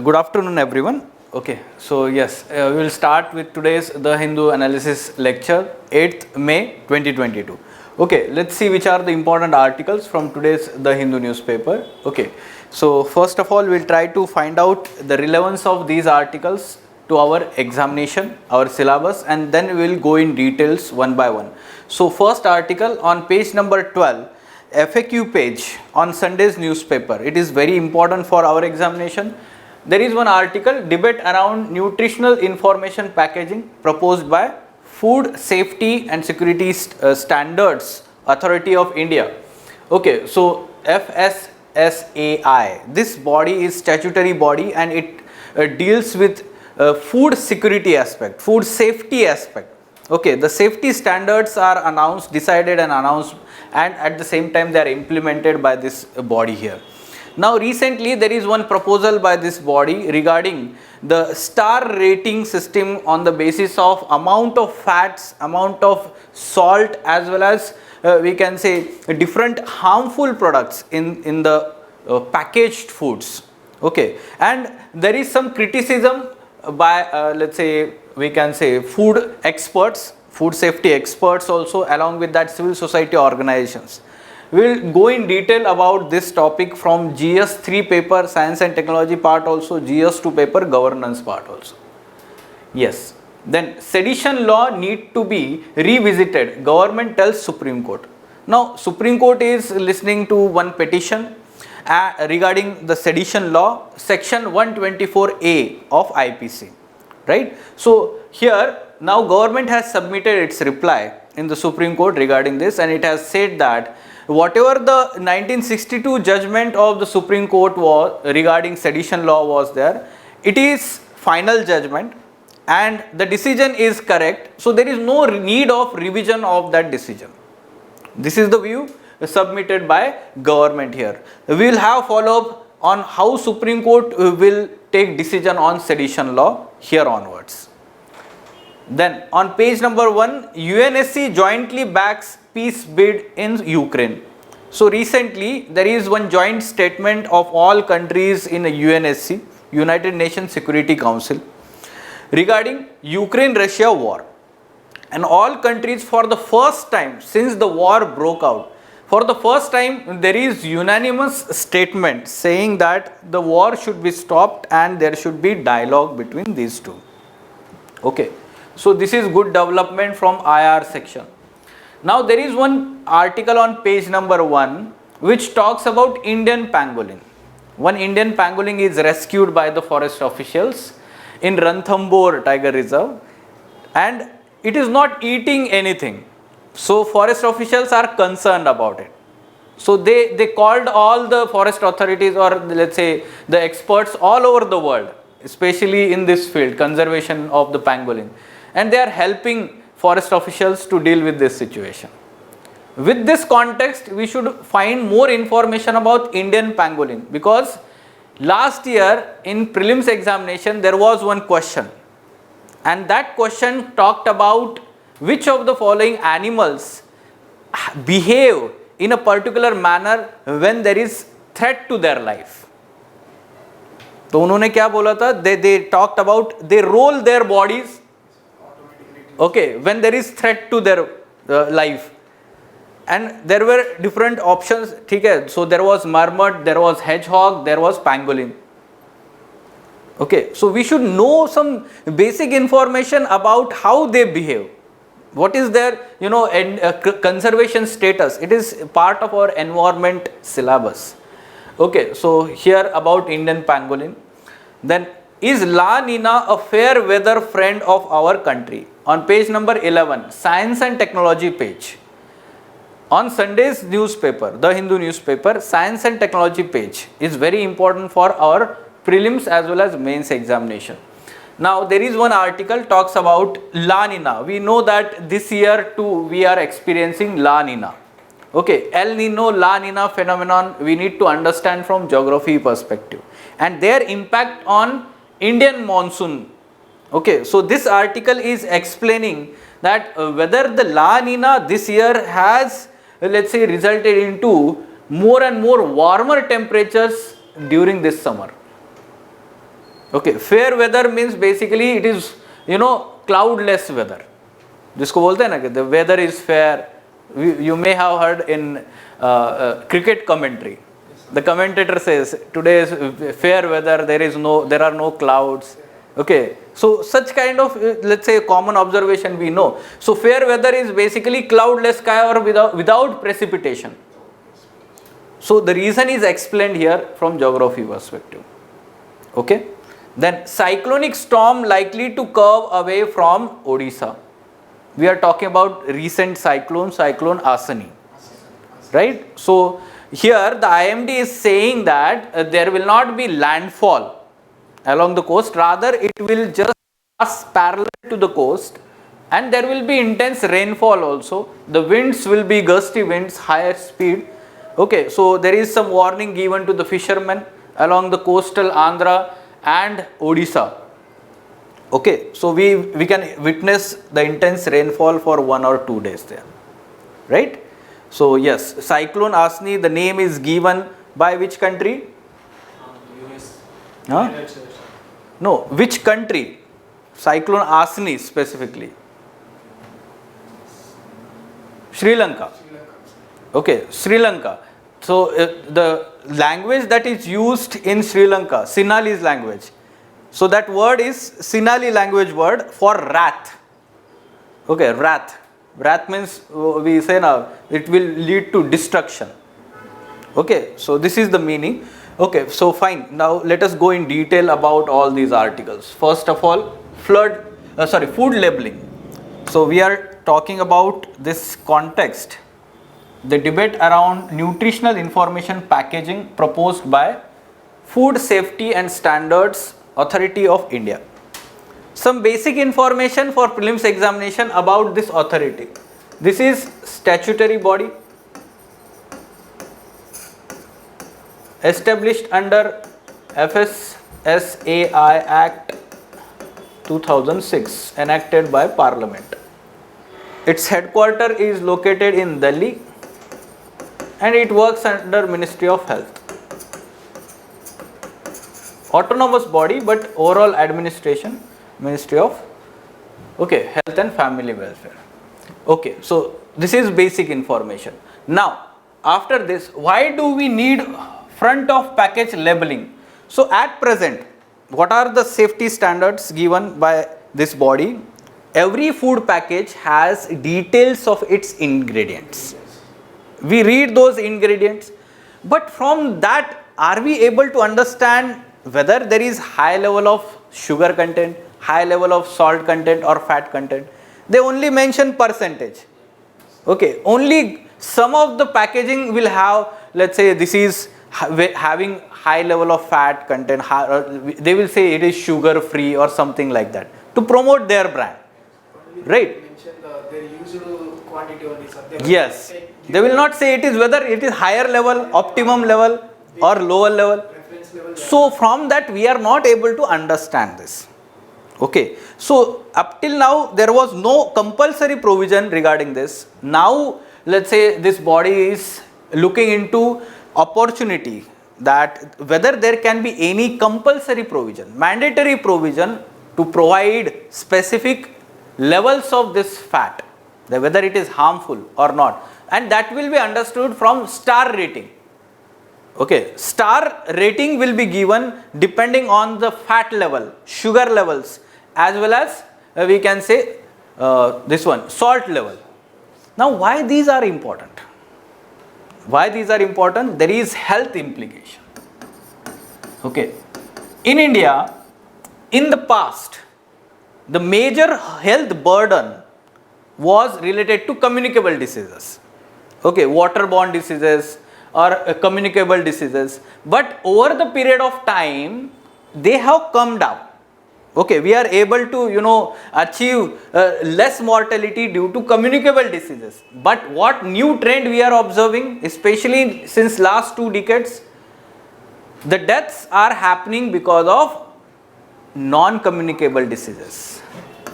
Good afternoon, everyone. Okay, so yes, we will start with today's The Hindu Analysis lecture, 8th May 2022. Okay, let's see which are the important articles from today's The Hindu newspaper. Okay, so first of all, we'll try to find out the relevance of these articles to our examination, our syllabus, and then we will go in details one by one. So first article on page number 12, FAQ page on Sunday's newspaper. It is very important for our examination. There is one article, debate around nutritional information packaging proposed by Food Safety and Security Standards Authority of India. Okay, so FSSAI, this body is statutory body and it deals with food security aspect, food safety aspect. Okay, the safety standards are announced, decided and announced, and at the same time they are implemented by this body here. Now recently there is one proposal by this body regarding the star rating system on the basis of amount of fats, amount of salt, as well as we can say different harmful products in the packaged foods. Okay, and there is some criticism by let's say we can say food experts, food safety experts also, along with that civil society organizations. We will go in detail about this topic from GS3 paper, science and technology part also, GS2 paper, governance part also. Yes, then sedition law need to be revisited, government tells Supreme Court. Now Supreme Court is listening to one petition regarding the sedition law, section 124A of IPC, right? So here now government has submitted its reply in the Supreme Court regarding this, and it has said that whatever the 1962 judgment of the Supreme Court was regarding sedition law was there, it is final judgment and the decision is correct, so there is no need of revision of that decision. This is the view submitted by government here. We will have follow up on how Supreme Court will take decision on sedition law here onwards. Then on page number 1, UNSC jointly backs peace bid in Ukraine. So recently there is one joint statement of all countries in UNSC, United Nations Security Council, regarding Ukraine-Russia war. And all countries, for the first time since the war broke out, for the first time there is unanimous statement saying that the war should be stopped and there should be dialogue between these two. Okay, so this is good development from IR section. Now there is one article on page number 1 which talks about Indian pangolin. One Indian pangolin is rescued by the forest officials in Ranthambore Tiger Reserve and it is not eating anything. So forest officials are concerned about it. So they called all the forest authorities, or let's say the experts all over the world, especially in this field, conservation of the pangolin, and they are helping forest officials to deal with this situation. With this context, we should find more information about Indian pangolin, because last year in prelims examination there was one question, and that question talked about which of the following animals behave in a particular manner when there is threat to their life. तो उन्होंने क्या बोला था? They talked about they roll their bodies, okay, when there is threat to their life, and there were different options. ठीक है, so there was marmot, there was hedgehog, there was pangolin. Okay, so we should know some basic information about how they behave. What is their conservation status? It is part of our environment syllabus. Okay, so here about Indian pangolin. Then, is La Nina a fair weather friend of our country? On page number 11, science and technology page. On Sunday's newspaper, The Hindu newspaper, science and technology page is very important for our prelims as well as mains examination. Now there is one article talks about La Nina. We know that this year too we are experiencing La Nina. Okay, El Nino, La Nina phenomenon we need to understand from geography perspective and their impact on Indian monsoon. Okay, so this article is explaining that whether the La Nina this year has, let's say, resulted into more and more warmer temperatures during this summer. Okay, fair weather means basically it is, cloudless weather. जिसको बोलते हैं ना कि the weather is fair. You may have heard in cricket commentary. The commentator says today is fair weather. There are no clouds. Okay, so such kind of let's say common observation we know. So fair weather is basically cloudless sky or without precipitation. So the reason is explained here from geography perspective. Okay, then cyclonic storm likely to curve away from Odisha. We are talking about recent cyclone Asani, right? So here the IMD is saying that there will not be landfall along the coast, rather it will just pass parallel to the coast, and there will be intense rainfall also. The winds will be gusty winds, higher speed. Okay, so there is some warning given to the fishermen along the coastal Andhra and Odisha. Okay, so we can witness the intense rainfall for 1 or 2 days there, right? So yes, Cyclone Asani, the name is given by which country? US. Huh? No, which country? Cyclone Asani specifically. Sri Lanka. Okay, Sri Lanka. So the language that is used in Sri Lanka, Sinhalese language. So that word is Sinhali language word for wrath. Okay, wrath. Wrath means we say now it will lead to destruction. Okay, so this is the meaning. Okay, so fine. Now let us go in detail about all these articles. First of all, food labeling. So we are talking about this context, the debate around nutritional information packaging proposed by Food Safety and Standards Authority of India. Some basic information for prelims examination about this authority. This is statutory body established under FSSAI Act 2006 enacted by Parliament. Its headquarter is located in Delhi and it works under Ministry of Health. Autonomous body but overall administration, Ministry of Health and Family Welfare. Okay, so this is basic information. Now after this, why do we need front of package labeling? So at present, what are the safety standards given by this body? Every food package has details of its ingredients. We read those ingredients, but from that are we able to understand whether there is high level of sugar content, high level of salt content or fat content? They only mention percentage. Okay, only some of the packaging will have, let's say this is having high level of fat content, they will say it is sugar free or something like that to promote their brand, right? Their usual quantity only. Yes, they will not say it is whether it is higher level, optimum level or lower level. So from that we are not able to understand this. Okay, so up till now there was no compulsory provision regarding this. Now let's say this body is looking into opportunity that whether there can be any compulsory provision, mandatory provision to provide specific levels of this fat, whether it is harmful or not, and that will be understood from star rating. Okay, star rating will be given depending on the fat level, sugar levels, as well as we can say this one, salt level. Now why these are important? Why these are important? There is health implication. Okay, in India, in the past, the major health burden was related to communicable diseases. Okay, waterborne diseases or communicable diseases, but over the period of time they have come down. Okay, we are able to achieve less mortality due to communicable diseases. But what new trend we are observing, especially since last 2 decades, the deaths are happening because of non-communicable diseases,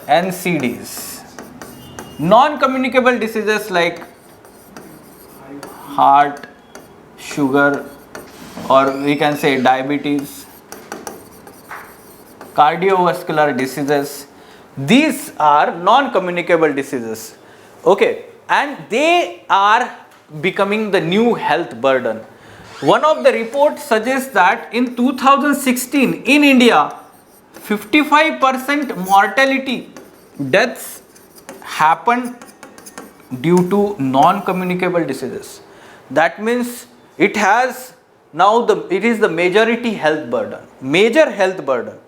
NCDs. Non-communicable diseases like heart, sugar, or we can say diabetes, cardiovascular diseases. These are non-communicable diseases. Okay, and they are becoming the new health burden. One of the reports suggests that in 2016 in India, 55% mortality deaths happened due to non-communicable diseases. That means it has now it is the majority health burden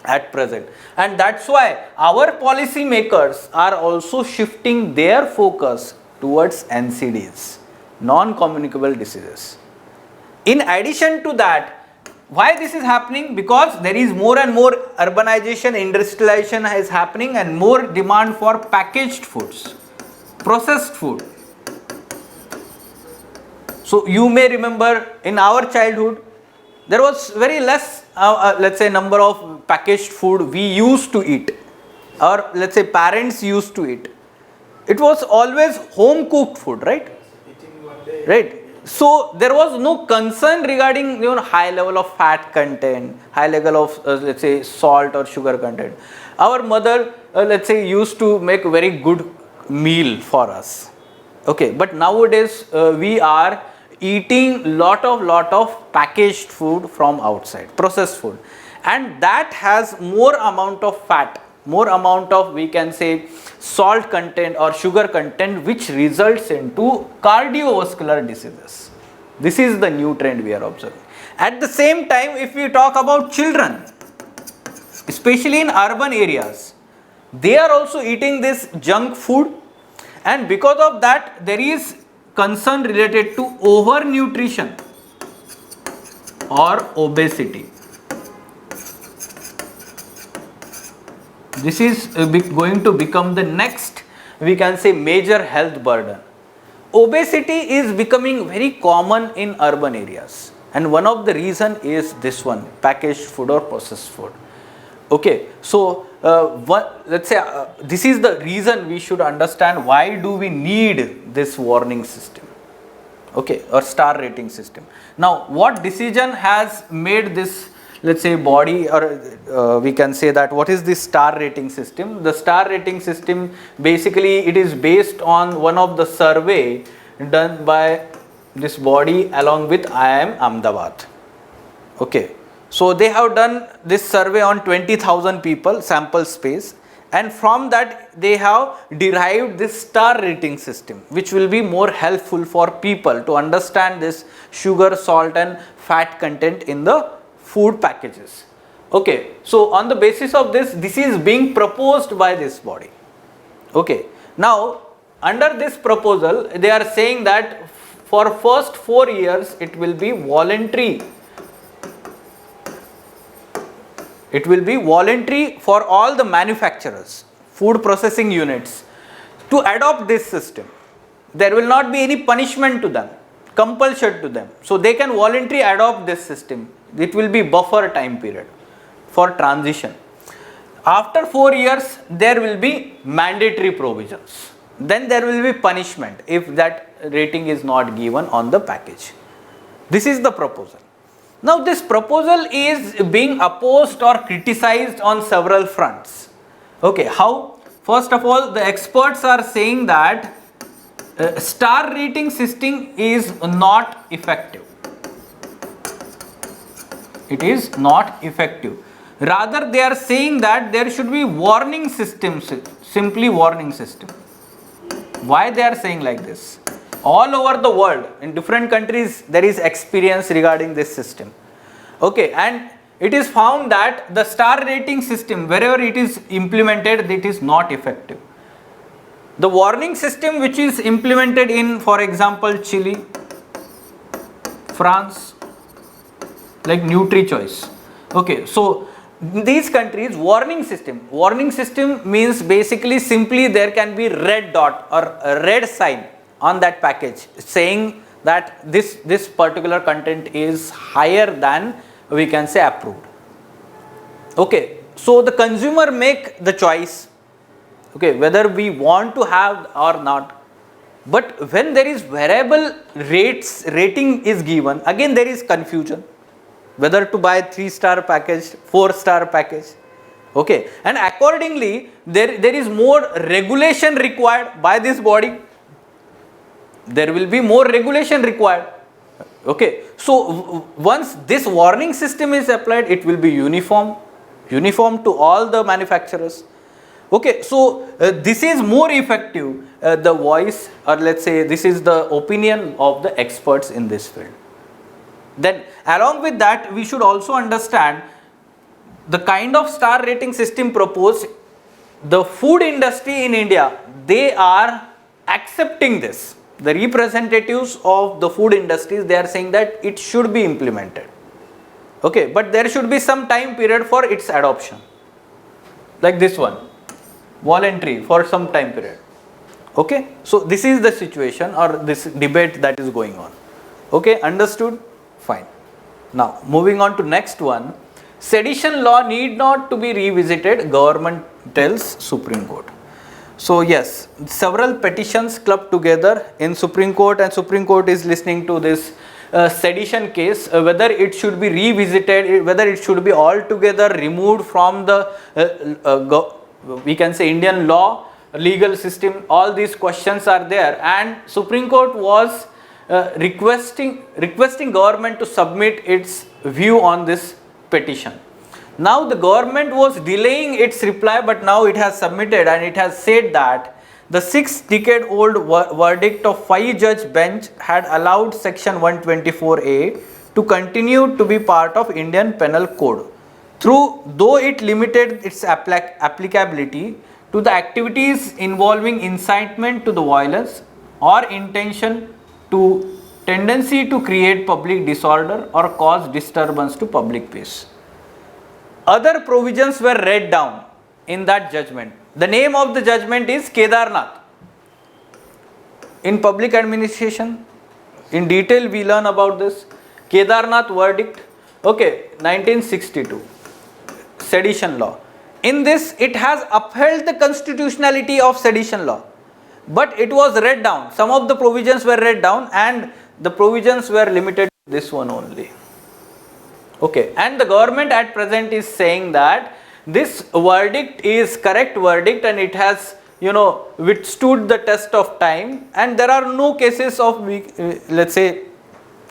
at present, and that's why our policy makers are also shifting their focus towards NCDs, non-communicable diseases. In addition to that, why this is happening? Because there is more and more urbanization, industrialization is happening, and more demand for packaged foods, processed food. So you may remember in our childhood there was very less let's say number of packaged food we used to eat, or let's say parents used to eat. It was always home cooked food, right? Right. So there was no concern regarding high level of fat content, high level of let's say salt or sugar content. Our mother let's say used to make a very good meal for us. Okay, but nowadays we are eating lot of packaged food from outside, processed food, and that has more amount of fat, more amount of, we can say, salt content or sugar content, which results into cardiovascular diseases. This is the new trend we are observing. At the same time, if we talk about children, especially in urban areas, they are also eating this junk food, and because of that there is concern related to overnutrition or obesity. This is going to become the next, we can say, major health burden. Obesity is becoming very common in urban areas, and one of the reason is this one, packaged food or processed food. Okay, so let's say this is the reason we should understand why do we need this warning system, okay, or star rating system. Now what decision has made this, let's say, body, or we can say that what is this star rating system? The star rating system, basically it is based on one of the survey done by this body along with IIM Ahmedabad. Okay, so they have done this survey on 20,000 people, sample space, and from that they have derived this star rating system, which will be more helpful for people to understand this sugar, salt and fat content in the food packages. Okay, so on the basis of this, this is being proposed by this body. Okay, now under this proposal they are saying that for first 4 years it will be voluntary. It will be voluntary for all the manufacturers, food processing units, to adopt this system. There will not be any punishment to them, compulsion to them. So they can voluntarily adopt this system. It will be buffer time period for transition. After 4 years, there will be mandatory provisions. Then there will be punishment if that rating is not given on the package. This is the proposal. Now this proposal is being opposed or criticized on several fronts. Okay, how? First of all, the experts are saying that star rating system is not effective. It is not effective. Rather, they are saying that there should be warning systems, simply warning system. Why they are saying like this? All over the world, in different countries, there is experience regarding this system. Okay, and it is found that the star rating system, wherever it is implemented, it is not effective. The warning system which is implemented in, for example, Chile, France, like NutriChoice. Okay, so these countries, warning system means basically simply there can be red dot or a red sign on that package saying that this particular content is higher than, we can say, approved. Okay, so the consumer make the choice, okay, whether we want to have or not. But when there is variable rating is given, again there is confusion. whether to buy 3-star package, 4-star package. Okay, and accordingly there is more regulation required by this body. There will be more regulation required. Okay, so once this warning system is applied, it will be uniform to all the manufacturers. Okay, so this is more effective, the voice, or let's say this is the opinion of the experts in this field. Then along with that, we should also understand the kind of star rating system proposed. The food industry in India, they are accepting this. The representatives of the food industries, they are saying that it should be implemented. Okay, but there should be some time period for its adoption. Like this one, voluntary for some time period. Okay, so this is the situation or this debate that is going on. Okay, understood? Fine. Now moving on to next one. Sedition law need not to be revisited, government tells Supreme Court. So yes, several petitions clubbed together in Supreme Court, and Supreme Court is listening to this sedition case, whether it should be revisited, whether it should be altogether removed from the we can say Indian law, legal system. All these questions are there, and Supreme Court was requesting government to submit its view on this petition. Now the government was delaying its reply, but now it has submitted and it has said that the 6-decade-old verdict of 5-judge bench had allowed section 124A to continue to be part of Indian Penal Code, though it limited its applicability to the activities involving incitement to the violence or intention to tendency to create public disorder or cause disturbance to public peace. Other provisions were read down in that judgment. The name of the judgment is Kedarnath. In public administration, in detail we learn about this. Kedarnath verdict, okay, 1962, sedition law. In this, it has upheld the constitutionality of sedition law, but it was read down. Some of the provisions were read down and the provisions were limited to this one only. Okay, and the government at present is saying that this verdict is correct verdict and it has, withstood the test of time, and there are no cases of, let's say,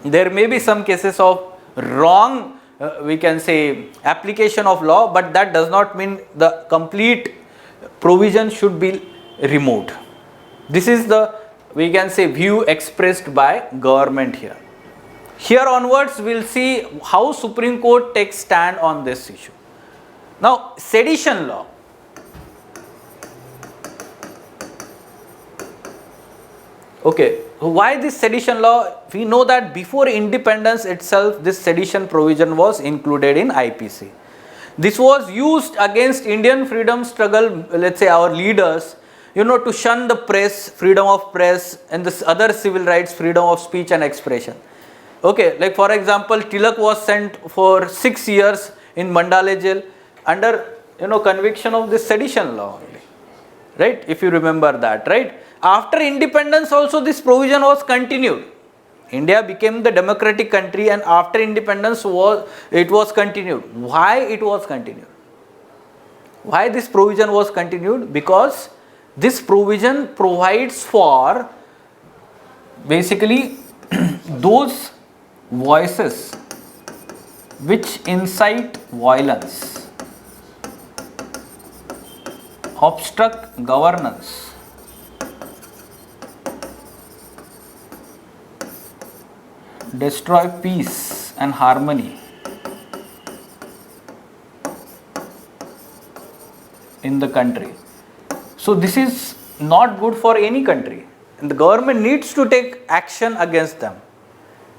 there may be some cases of wrong, we can say, application of law, but that does not mean the complete provision should be removed. This is the, we can say, view expressed by government here. Here onwards, we will see how Supreme Court takes stand on this issue. Now, sedition law. Okay, why this sedition law? We know that before independence itself, this sedition provision was included in IPC. This was used against Indian freedom struggle, let's say our leaders, to shun the press, freedom of press, and this other civil rights, freedom of speech and expression. Okay, like for example, Tilak was sent for 6 years in Mandale jail under conviction of this sedition law only, right? If you remember that, right? After independence also this provision was continued. India became the democratic country, and after independence it was continued. Why it was continued? Why this provision was continued? Because this provision provides for basically those voices which incite violence, obstruct governance, destroy peace and harmony in the country. So this is not good for any country, and the government needs to take action against them,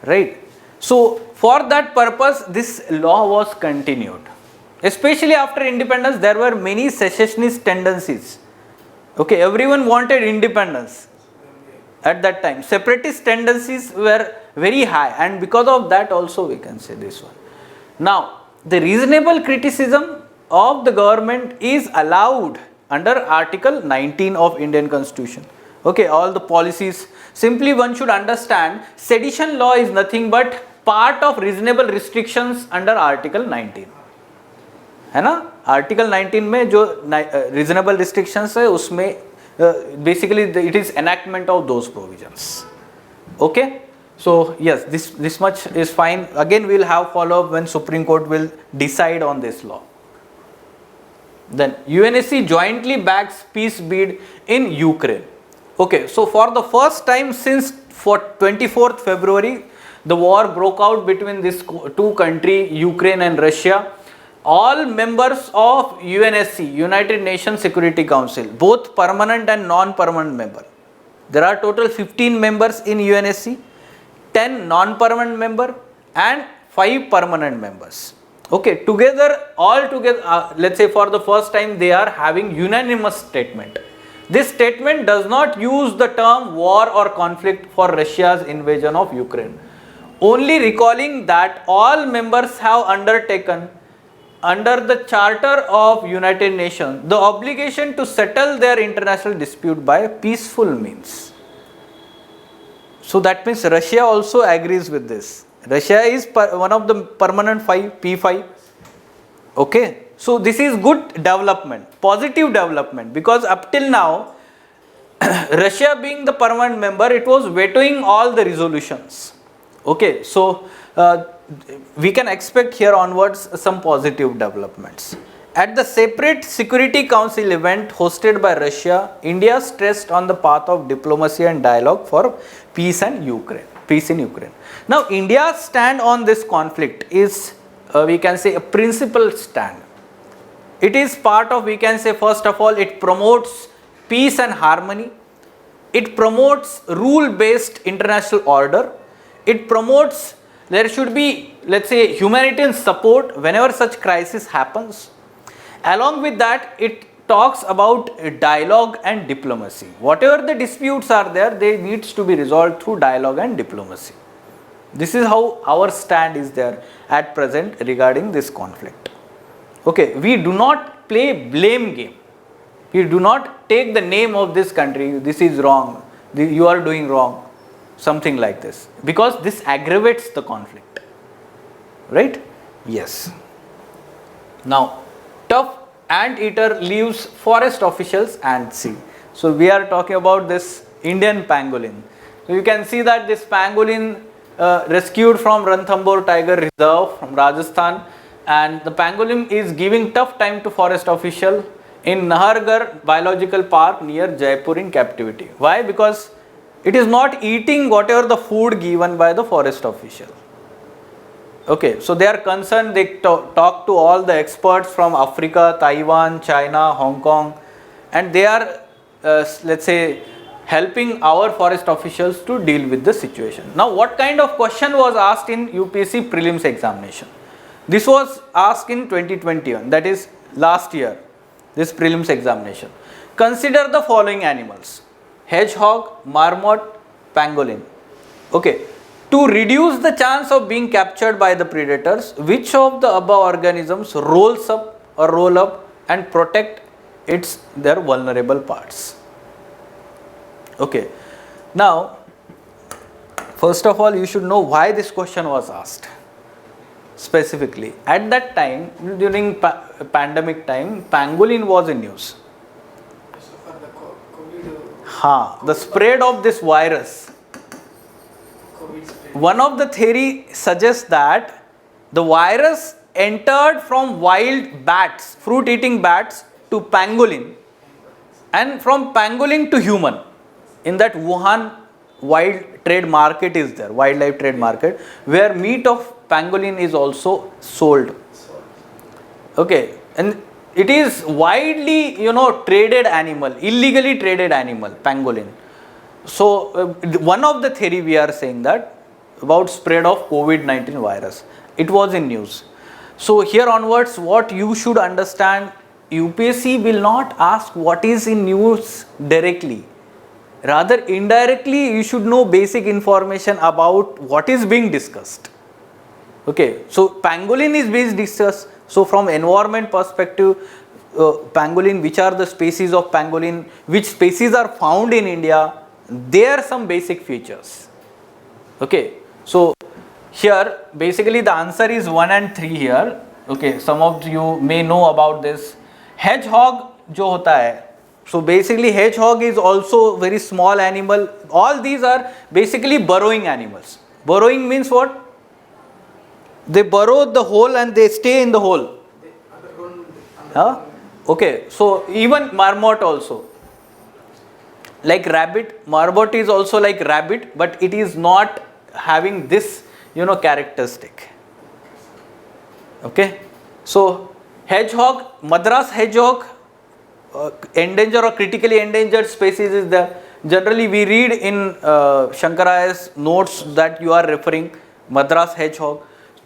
right? So for that purpose, this law was continued. Especially after independence, there were many secessionist tendencies. Okay, everyone wanted independence at that time. Separatist tendencies were very high, and because of that also we can say this one. Now, the reasonable criticism of the government is allowed under Article 19 of Indian Constitution. Okay, all the policies. Simply one should understand, sedition law is nothing but part of reasonable restrictions under Article 19, है ना. Article 19 में जो reasonable restrictions है उसमें basically it is enactment of those provisions. Okay, so yes, this much is fine. Again we will have follow up when Supreme Court will decide on this law. Then UNSC jointly backs peace bid in Ukraine. Okay, so for the first time since 24th February the war broke out between these two countries, Ukraine and Russia. All members of UNSC, United Nations Security Council, both permanent and non-permanent member. There are total 15 members in UNSC, 10 non-permanent member and 5 permanent members. Okay, together, all together, let's say for the first time they are having unanimous statement. This statement does not use the term war or conflict for Russia's invasion of Ukraine. Only recalling that all members have undertaken under the Charter of United Nations the obligation to settle their international dispute by peaceful means. So that means Russia also agrees with this. Russia is one of the permanent P5. Okay, so this is good development, positive development, because up till now Russia being the permanent member, it was vetoing all the resolutions. Okay, so we can expect here onwards some positive developments. At the separate Security Council event hosted by Russia, India stressed on the path of diplomacy and dialogue for peace in Ukraine. Now, India's stand on this conflict is, we can say, a principled stand. It is part of, we can say, first of all, it promotes peace and harmony. It promotes rule-based international order. It promotes, there should be, let's say, humanitarian support whenever such crisis happens. Along with that, it talks about dialogue and diplomacy. Whatever the disputes are there, they needs to be resolved through dialogue and diplomacy. This is how our stand is there at present regarding this conflict. Okay, we do not play blame game. We do not take the name of this country, this is wrong, you are doing wrong, something like this, because this aggravates the conflict, right? Yes. Now, tough anteater leaves forest officials and sea. So we are talking about this Indian pangolin. So you can see that this pangolin rescued from Ranthambore Tiger Reserve from Rajasthan, and the pangolin is giving tough time to forest official in Nagar Biological Park near Jaipur in captivity. Why? Because it is not eating whatever the food given by the forest official. Okay, so they are concerned, they talk to all the experts from Africa, Taiwan, China, Hong Kong, and they are, let's say, helping our forest officials to deal with the situation. Now, what kind of question was asked in UPSC prelims examination? This was asked in 2021, that is last year, this prelims examination. Consider the following animals: hedgehog, marmot, pangolin. Okay. To reduce the chance of being captured by the predators, which of the above organisms rolls up or roll up and protect their vulnerable parts? Okay. Now, first of all, you should know why this question was asked specifically. At that time, during pandemic time, pangolin was in news. So for the COVID, The spread of this virus. One of the theory suggests that the virus entered from wild bats, fruit-eating bats, to pangolin, and from pangolin to human. In that Wuhan wild trade market is there, wildlife trade market, where meat of pangolin is also sold. Okay, and it is widely, traded animal, illegally traded animal, pangolin. So one of the theory we are saying that about spread of COVID-19 virus. It was in news. So here onwards, what you should understand, UPSC will not ask what is in news directly. Rather, indirectly, you should know basic information about what is being discussed. Okay, so pangolin is being discussed. So from environment perspective, pangolin, which are the species of pangolin, which species are found in India, there are some basic features. Okay, so here basically the answer is 1 and 3 here. Okay, some of you may know about this. Hedgehog जो होता है, so basically hedgehog is also very small animal. All these are basically burrowing animals. Burrowing means what? They burrow the hole and they stay in the hole. Huh? Okay, so even marmot also. Like rabbit, marmot is also like rabbit, but it is not having this, characteristic. Okay, so hedgehog, Madras hedgehog, endangered or critically endangered species is there. Generally we read in Shankaraya's notes that you are referring Madras hedgehog.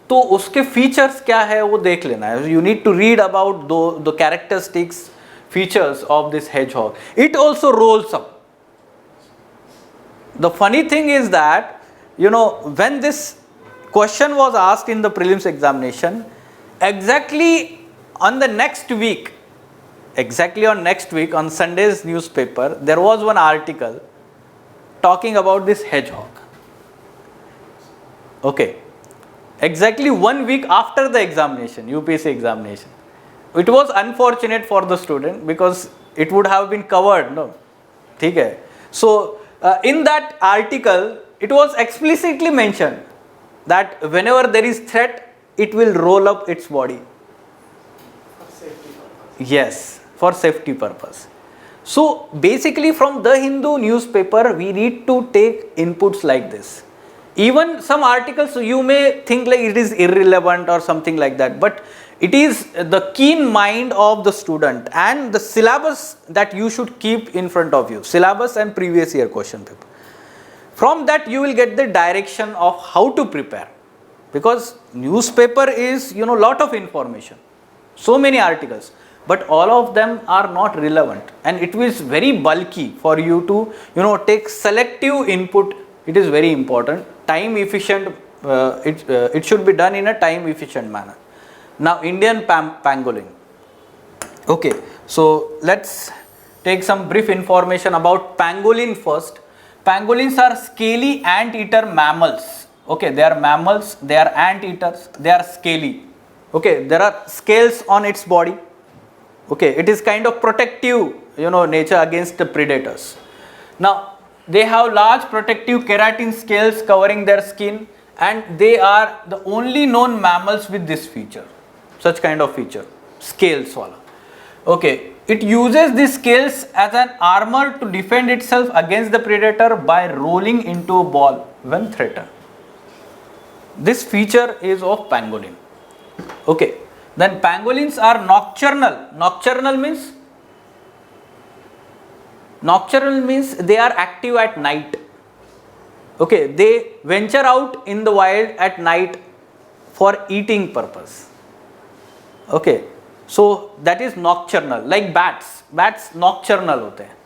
तो उसके features क्या है वो देख लेना है. You need to read about the characteristics, features of this hedgehog. It also rolls up. The funny thing is that, when this question was asked in the prelims examination, exactly on next week, on Sunday's newspaper, there was one article talking about this hedgehog. Okay. Exactly 1 week after the examination, UPSC examination. It was unfortunate for the student because it would have been covered, no? ठीक है. So, in that article, it was explicitly mentioned that whenever there is threat, it will roll up its body. For safety purpose. Yes, for safety purpose. So, basically from the Hindu newspaper, we need to take inputs like this. Even some articles you may think like it is irrelevant or something like that, but it is the keen mind of the student and the syllabus that you should keep in front of you, syllabus and previous year question paper. From that you will get the direction of how to prepare, because newspaper is lot of information, so many articles, but all of them are not relevant and it is very bulky for you to take selective input. It is very important. Time efficient, it should be done in a time efficient manner. Now Indian pangolin. Okay, so let's take some brief information about pangolin first. Pangolins are scaly ant-eater mammals. Okay, they are mammals, they are ant-eaters, they are scaly. Okay, there are scales on its body. Okay, it is kind of protective, nature against the predators. Now, they have large protective keratin scales covering their skin, and they are the only known mammals with this feature, such kind of feature, scales wala. Okay, it uses these scales as an armor to defend itself against the predator by rolling into a ball when threatened. This feature is of pangolin. Okay, then pangolins are nocturnal. Nocturnal means they are active at night. Okay, they venture out in the wild at night for eating purpose. Okay, so that is nocturnal. Like bats nocturnal होते हैं.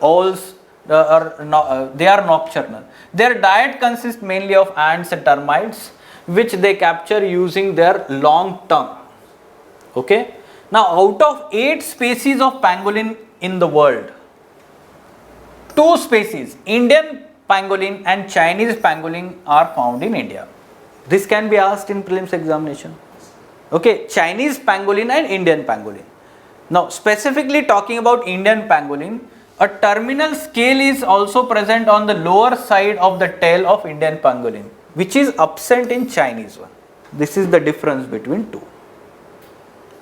Owls they are nocturnal. Their diet consists mainly of ants and termites, which they capture using their long tongue. Okay, now out of 8 species of pangolin in the world, 2 species, Indian pangolin and Chinese pangolin, are found in India. This can be asked in prelims examination. Okay, Chinese pangolin and Indian pangolin. Now, specifically talking about Indian pangolin, a terminal scale is also present on the lower side of the tail of Indian pangolin, which is absent in Chinese one. This is the difference between two.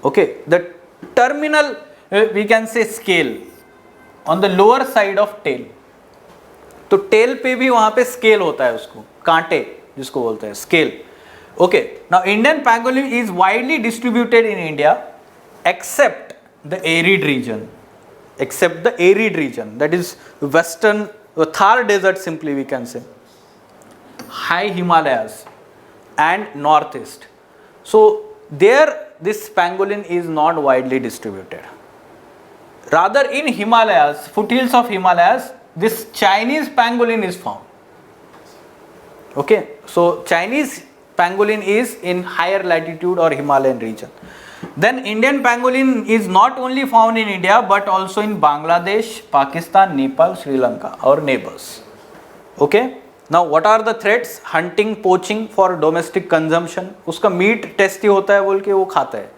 Okay, the terminal, we can say scale, on the lower side of tail. तो tell पे भी वहां पे scale होता है, उसको कांटे जिसको बोलते हैं scale. Okay, now Indian pangolin is widely distributed in India except the arid region, that is western Thar desert, simply we can say high Himalayas and north east. So there this pangolin is not widely distributed. Rather in Himalayas, foothills of Himalayas, this Chinese pangolin is found. Okay, so Chinese pangolin is in higher latitude or Himalayan region. Then Indian pangolin is not only found in India but also in Bangladesh, Pakistan, Nepal, Sri Lanka, our neighbors. Okay, Now what are the threats? Hunting, poaching for domestic consumption. उसका meat tasty होता है बोल के वो खाता है.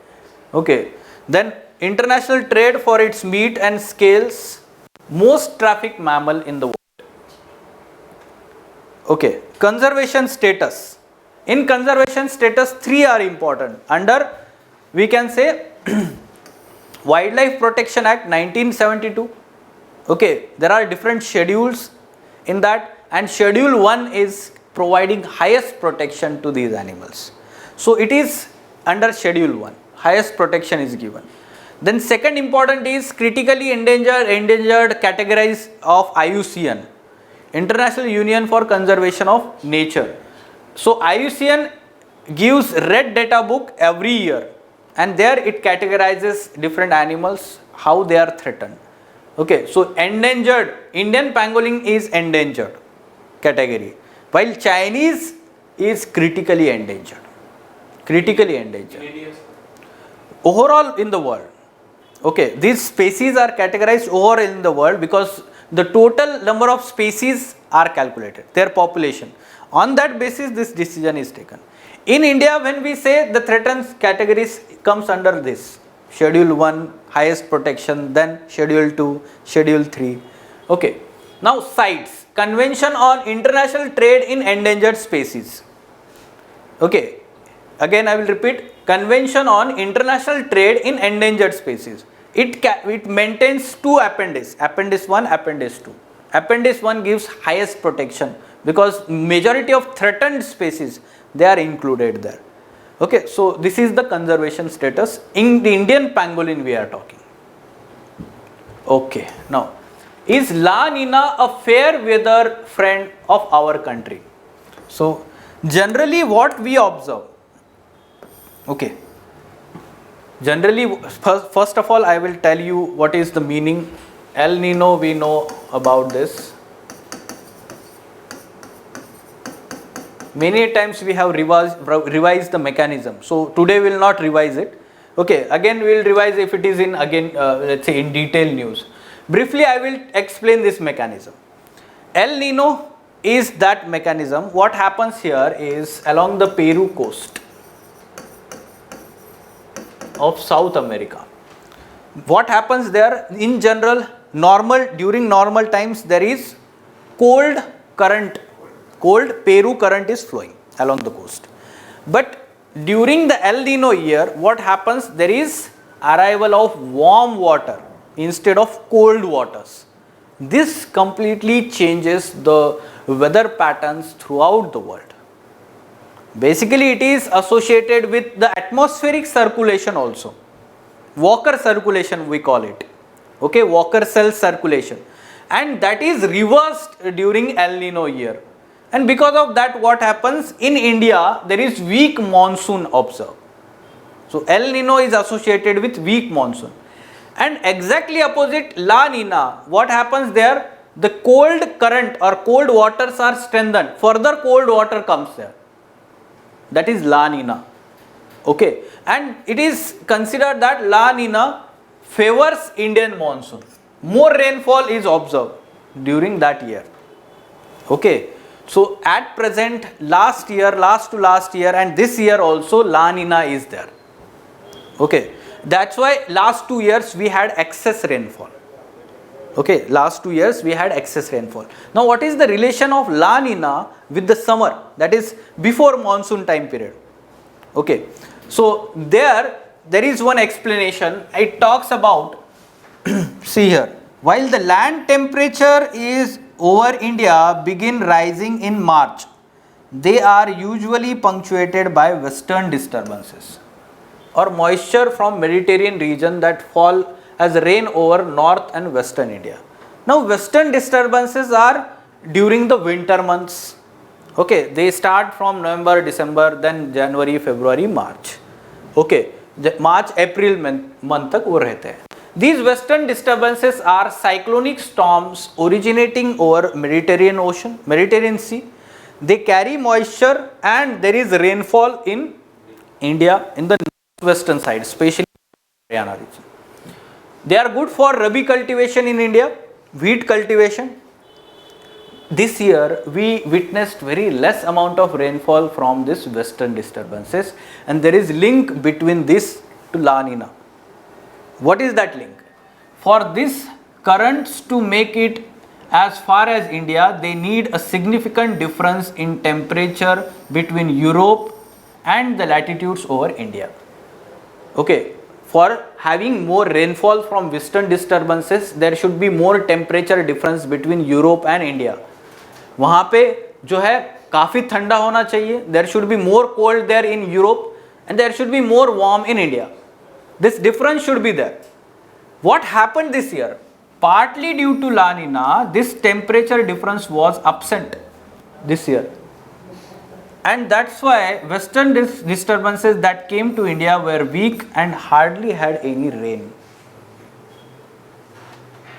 Okay. Then international trade for its meat and scales. Most trafficked mammal in the world. Okay. Conservation status. In conservation status, 3 are important. Under, we can say Wildlife Protection Act 1972. Okay, there are different schedules in that, and schedule 1 is providing highest protection to these animals. So it is under schedule 1, highest protection is given. Then second important is critically endangered categories of IUCN, International Union for Conservation of Nature. So IUCN gives red data book every year, and there it categorizes different animals, how they are threatened. Okay, so endangered, Indian pangolin is endangered category, while Chinese is critically endangered. Critically endangered. Overall in the world. Okay, these species are categorized overall in the world because the total number of species are calculated, their population. On that basis, this decision is taken. In India, when we say the threatened categories comes under this, Schedule 1, highest protection, then Schedule 2, Schedule 3. Okay. Now, CITES, Convention on International Trade in Endangered Species. Okay. Again, I will repeat, Convention on International Trade in Endangered Species. It maintains 2 appendices, Appendix 1, Appendix 2. Appendix 1 gives highest protection because majority of threatened species, they are included there. Okay, so this is the conservation status. In the Indian pangolin we are talking. Okay, now, is La Nina a fair weather friend of our country? So, generally what we observe, okay, generally first of all I will tell you what is the meaning. El Nino, we know about this. Many times we have revised the mechanism. So today we will not revise it. Okay, again we will revise if it is in let's say in detail news. Briefly I will explain this mechanism. El Nino is that mechanism. What happens here is along the Peru coast of South America. What happens there in general, during normal times there is cold current. Cold Peru current is flowing along the coast. But during the El Nino year, what happens? There is arrival of warm water instead of cold waters. This completely changes the weather patterns throughout the world. Basically, it is associated with the atmospheric circulation also. Walker circulation we call it. Okay, Walker cell circulation. And that is reversed during El Nino year. And because of that, what happens in India, there is weak monsoon observed. So El Nino is associated with weak monsoon. And exactly opposite La Nina, what happens there? The cold current or cold waters are strengthened. Further cold water comes there. That is La Nina. Okay. And it is considered that La Nina favors Indian monsoon. More rainfall is observed during that year. Okay. So at present, last to last year and this year also La Nina is there. Okay. That's why last 2 years we had excess rainfall. Okay. Last 2 years we had excess rainfall. Now what is the relation of La Nina with the summer? That is before monsoon time period. Okay. So there is one explanation. It talks about, see here, while the land temperature is over India begin rising in March, they are usually punctuated by western disturbances or moisture from Mediterranean region that fall as rain over north and western India. Now western disturbances are during the winter months. Okay, they start from November, December, then January, February, March. Okay, March, April month तक वो रहते हैं. These western disturbances are cyclonic storms originating over Mediterranean Ocean, Mediterranean Sea. They carry moisture and there is rainfall in India in the western side, especially Haryana region. They are good for rabi cultivation in India, wheat cultivation. this year we witnessed very less amount of rainfall from this western disturbances, and there is link between this to La Nina. What is that link? For this currents to make it as far as India, they need a significant difference in temperature between Europe and the latitudes over India. Okay, for having more rainfall from western disturbances, there should be more temperature difference between Europe and India. वहाँ पे जो है काफ़ी ठंडा होना चाहिए. There should be more cold there in Europe and there should be more warm in India. This difference should be there. What happened this year? Partly due to La Nina, this temperature difference was absent this year. And that's why western disturbances that came to India were weak and hardly had any rain.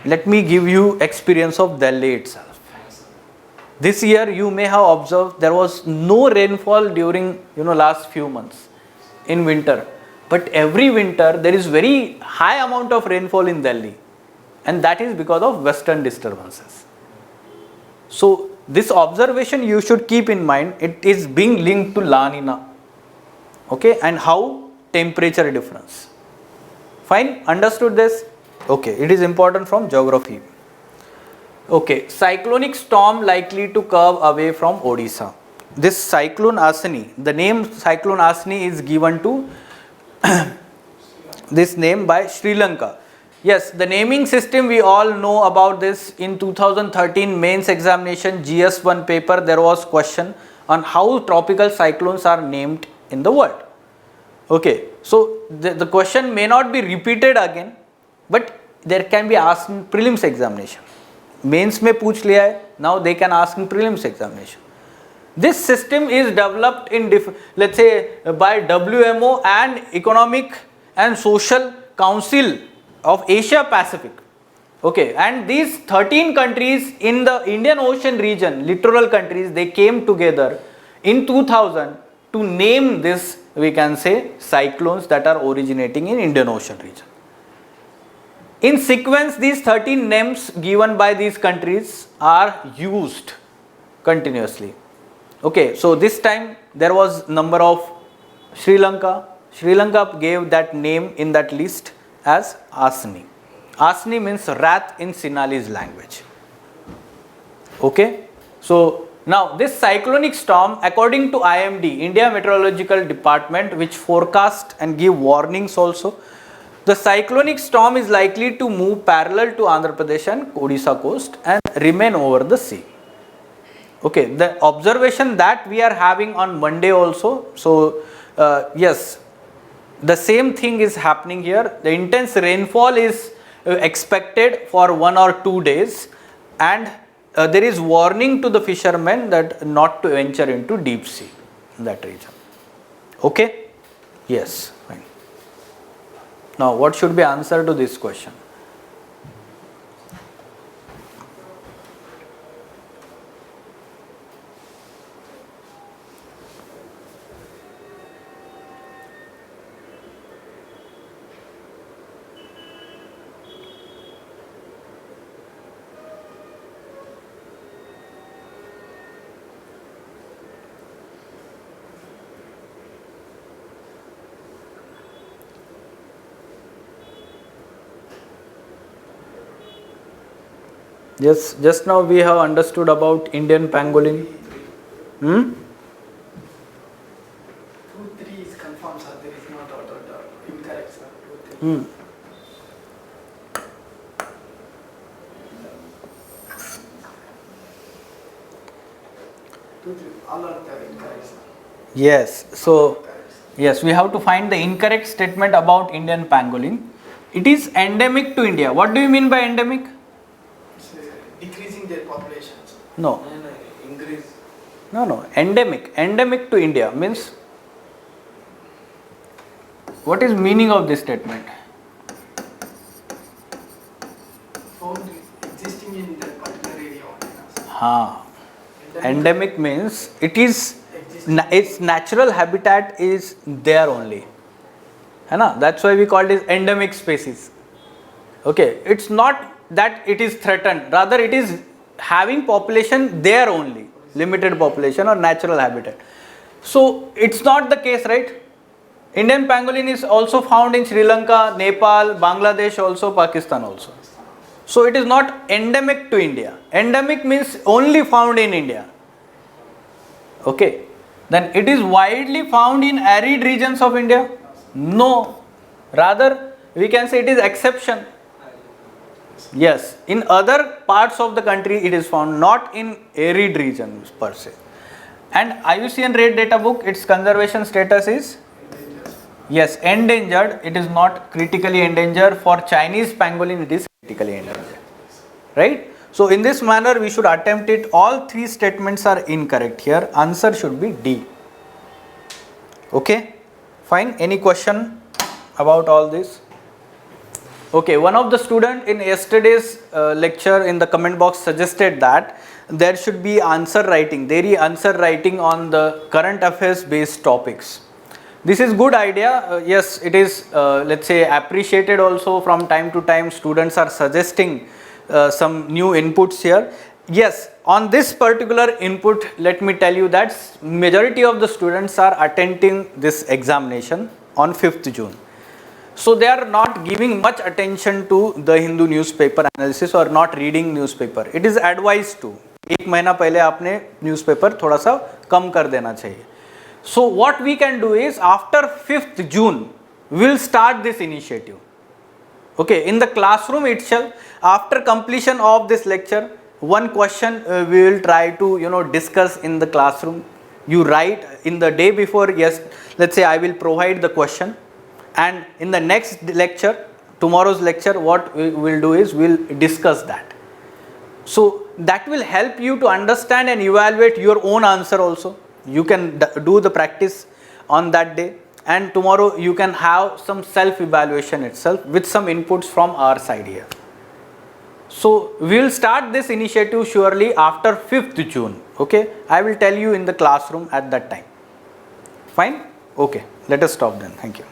Let me give you experience of Delhi itself. This year you may have observed there was no rainfall during last few months in winter. But every winter there is very high amount of rainfall in Delhi. And that is because of western disturbances. So this observation you should keep in mind. It is being linked to La Nina. Okay, and how temperature difference. Fine, understood this? Okay, it is important from geography. Okay, cyclonic storm likely to curve away from Odisha. This Cyclone Asani, the name Cyclone Asani is given to this name by Sri Lanka. Yes, the naming system we all know about this. In 2013 mains examination GS1 paper, there was question on how tropical cyclones are named in the world. Okay, so the question may not be repeated again, but there can be asked in prelims examination. Mains में पूछ लिया है, now they can ask in prelims examination. This system is developed in let's say by WMO and Economic and Social Council of Asia Pacific. Okay, and these 13 countries in the Indian Ocean region, littoral countries, they came together in 2000 to name this, we can say, cyclones that are originating in Indian Ocean region. In sequence, these 13 names given by these countries are used continuously. Okay, so this time there was number of Sri Lanka. Sri Lanka gave that name in that list as Asani. Asani means wrath in Sinhalese language. Okay, so now this cyclonic storm, according to IMD, India Meteorological Department, which forecast and give warnings also, the cyclonic storm is likely to move parallel to Andhra Pradesh and Odisha coast and remain over the sea. Okay, the observation that we are having on Monday also, so yes, the same thing is happening here. The intense rainfall is expected for 1 or 2 days, and there is warning to the fishermen that not to venture into deep sea in that region. Okay, yes, fine. Now what should be answer to this question? Yes, just now we have understood about Indian pangolin. 2, 3 is confirmed, sir. There is no doubt or incorrect, sir. 2, 3. All are there incorrect, sir. Yes, so yes, we have to find the incorrect statement about Indian pangolin. It is endemic to India. What do you mean by endemic? It's decreasing their populations. No. Increase. No. Endemic. Endemic to India means, what is meaning of this statement? Found existing in that particular area only, sir. Haan. Endemic means its natural habitat is there only. है ना? That's why we call it endemic species. Okay, it's not that it is threatened, rather it is having population there only, limited population or natural habitat. So it's not the case, right? Indian pangolin is also found in Sri Lanka, Nepal, Bangladesh also, Pakistan also. So it is not endemic to India. Endemic means only found in India. Okay. Then it is widely found in arid regions of India? No. Rather, we can say it is exception. Yes. In other parts of the country it is found, not in arid regions per se. And IUCN Red Data Book, its conservation status is? Yes, endangered. It is not critically endangered. For Chinese pangolin, it is critically endangered. Right? So in this manner, we should attempt it. All three statements are incorrect here. Answer should be D. Okay? Fine. Any question about all this? Okay. One of the student in yesterday's lecture in the comment box suggested that there should be answer writing. There is answer writing on the current affairs based topics. This is good idea. Yes, it is let's say appreciated also. From time to time students are suggesting some new inputs here. Yes, on this particular input, let me tell you that majority of the students are attending this examination on 5th June. So they are not giving much attention to the Hindu newspaper analysis or not reading newspaper. It is advised to. एक महीना पहले आपने newspaper थोड़ा सा कम कर देना चाहिए. So what we can do is after 5th June, we will start this initiative. Okay, in the classroom itself, after completion of this lecture, one question we will try to discuss in the classroom. You write in the day before. Yes, let's say I will provide the question, and in the next lecture, tomorrow's lecture, what we will do is we will discuss that. So that will help you to understand and evaluate your own answer also. You can do the practice on that day, and tomorrow you can have some self-evaluation itself with some inputs from our side here. So we will start this initiative surely after 5th June. Okay, I will tell you in the classroom at that time. Fine? Okay, let us stop then. Thank you.